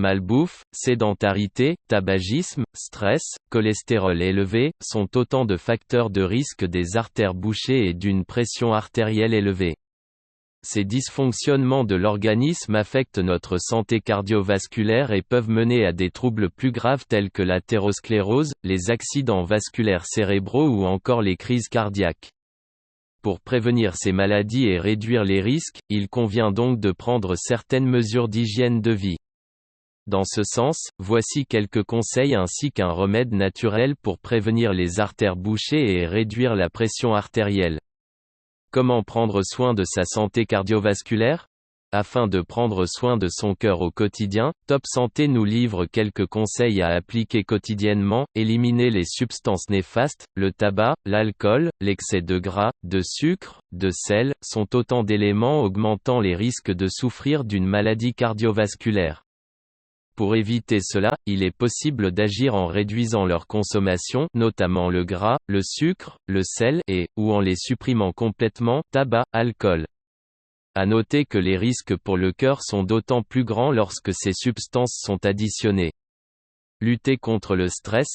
Malbouffe, sédentarité, tabagisme, stress, cholestérol élevé, sont autant de facteurs de risque des artères bouchées et d'une pression artérielle élevée. Ces dysfonctionnements de l'organisme affectent notre santé cardiovasculaire et peuvent mener à des troubles plus graves tels que l'athérosclérose, les accidents vasculaires cérébraux ou encore les crises cardiaques. Pour prévenir ces maladies et réduire les risques, il convient donc de prendre certaines mesures d'hygiène de vie. Dans ce sens, voici quelques conseils ainsi qu'un remède naturel pour prévenir les artères bouchées et réduire la pression artérielle. Comment prendre soin de sa santé cardiovasculaire ? Afin de prendre soin de son cœur au quotidien, Top Santé nous livre quelques conseils à appliquer quotidiennement. Éliminer les substances néfastes, le tabac, l'alcool, l'excès de gras, de sucre, de sel, sont autant d'éléments augmentant les risques de souffrir d'une maladie cardiovasculaire. Pour éviter cela, il est possible d'agir en réduisant leur consommation, notamment le gras, le sucre, le sel ou en les supprimant complètement, tabac, alcool. À noter que les risques pour le cœur sont d'autant plus grands lorsque ces substances sont additionnées. Lutter contre le stress,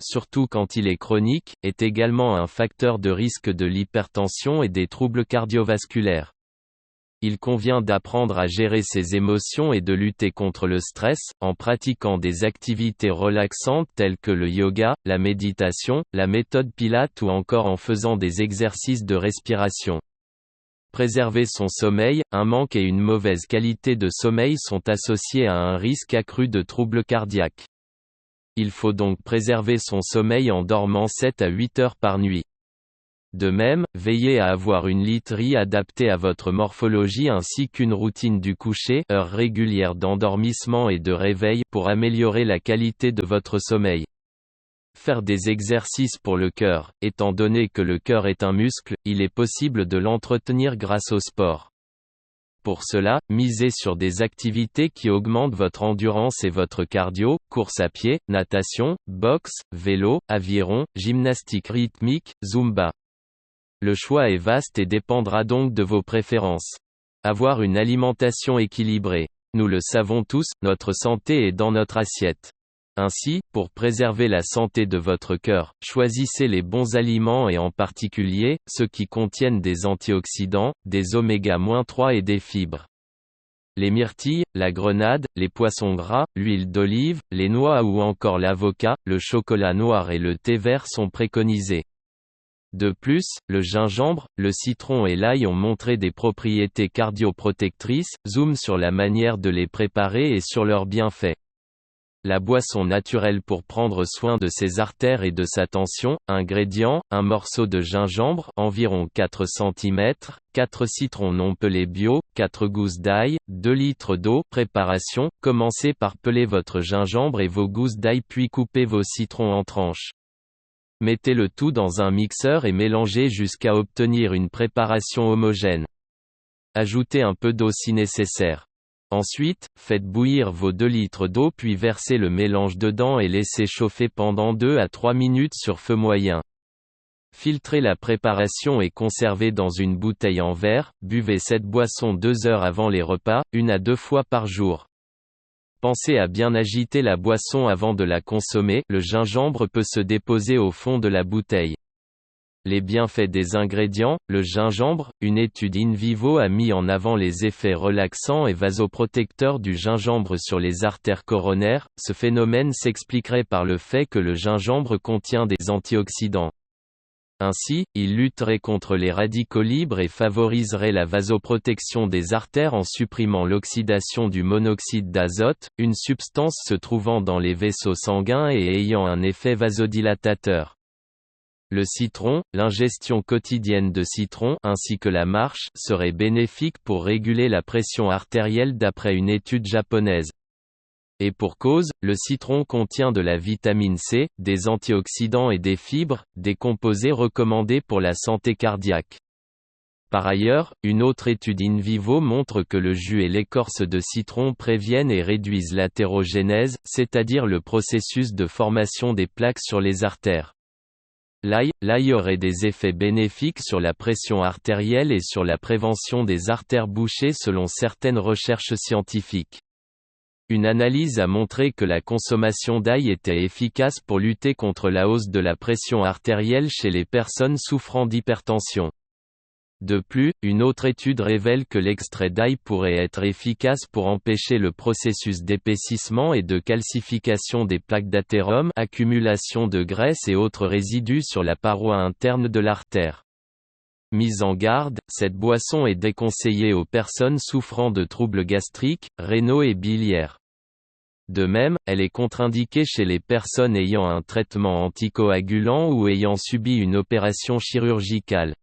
surtout quand il est chronique, est également un facteur de risque de l'hypertension et des troubles cardiovasculaires. Il convient d'apprendre à gérer ses émotions et de lutter contre le stress, en pratiquant des activités relaxantes telles que le yoga, la méditation, la méthode Pilates ou encore en faisant des exercices de respiration. Préserver son sommeil, un manque et une mauvaise qualité de sommeil sont associés à un risque accru de troubles cardiaques. Il faut donc préserver son sommeil en dormant 7 à 8 heures par nuit. De même, veillez à avoir une literie adaptée à votre morphologie ainsi qu'une routine du coucher, heure régulière d'endormissement et de réveil, pour améliorer la qualité de votre sommeil. Faire des exercices pour le cœur. Étant donné que le cœur est un muscle, il est possible de l'entretenir grâce au sport. Pour cela, misez sur des activités qui augmentent votre endurance et votre cardio, course à pied, natation, boxe, vélo, aviron, gymnastique rythmique, zumba. Le choix est vaste et dépendra donc de vos préférences. Avoir une alimentation équilibrée. Nous le savons tous, notre santé est dans notre assiette. Ainsi, pour préserver la santé de votre cœur, choisissez les bons aliments et en particulier, ceux qui contiennent des antioxydants, des oméga-3 et des fibres. Les myrtilles, la grenade, les poissons gras, l'huile d'olive, les noix ou encore l'avocat, le chocolat noir et le thé vert sont préconisés. De plus, le gingembre, le citron et l'ail ont montré des propriétés cardioprotectrices. Zoom sur la manière de les préparer et sur leurs bienfaits. La boisson naturelle pour prendre soin de ses artères et de sa tension. Ingrédients, un morceau de gingembre, environ 4 cm, 4 citrons non pelés bio, 4 gousses d'ail, 2 litres d'eau. Préparation, commencez par peler votre gingembre et vos gousses d'ail puis coupez vos citrons en tranches. Mettez le tout dans un mixeur et mélangez jusqu'à obtenir une préparation homogène. Ajoutez un peu d'eau si nécessaire. Ensuite, faites bouillir vos 2 litres d'eau puis versez le mélange dedans et laissez chauffer pendant 2 à 3 minutes sur feu moyen. Filtrez la préparation et conservez dans une bouteille en verre. Buvez cette boisson 2 heures avant les repas, 1 à 2 fois par jour. Pensez à bien agiter la boisson avant de la consommer, le gingembre peut se déposer au fond de la bouteille. Les bienfaits des ingrédients. Le gingembre, une étude in vivo a mis en avant les effets relaxants et vasoprotecteurs du gingembre sur les artères coronaires. Ce phénomène s'expliquerait par le fait que le gingembre contient des antioxydants. Ainsi, il lutterait contre les radicaux libres et favoriserait la vasoprotection des artères en supprimant l'oxydation du monoxyde d'azote, une substance se trouvant dans les vaisseaux sanguins et ayant un effet vasodilatateur. Le citron, l'ingestion quotidienne de citron, ainsi que la marche, serait bénéfique pour réguler la pression artérielle d'après une étude japonaise. Et pour cause, le citron contient de la vitamine C, des antioxydants et des fibres, des composés recommandés pour la santé cardiaque. Par ailleurs, une autre étude in vivo montre que le jus et l'écorce de citron préviennent et réduisent l'athérogénèse, c'est-à-dire le processus de formation des plaques sur les artères. L'ail aurait des effets bénéfiques sur la pression artérielle et sur la prévention des artères bouchées selon certaines recherches scientifiques. Une analyse a montré que la consommation d'ail était efficace pour lutter contre la hausse de la pression artérielle chez les personnes souffrant d'hypertension. De plus, une autre étude révèle que l'extrait d'ail pourrait être efficace pour empêcher le processus d'épaississement et de calcification des plaques d'athérome, accumulation de graisse et autres résidus sur la paroi interne de l'artère. Mise en garde, cette boisson est déconseillée aux personnes souffrant de troubles gastriques, rénaux et biliaires. De même, elle est contre-indiquée chez les personnes ayant un traitement anticoagulant ou ayant subi une opération chirurgicale.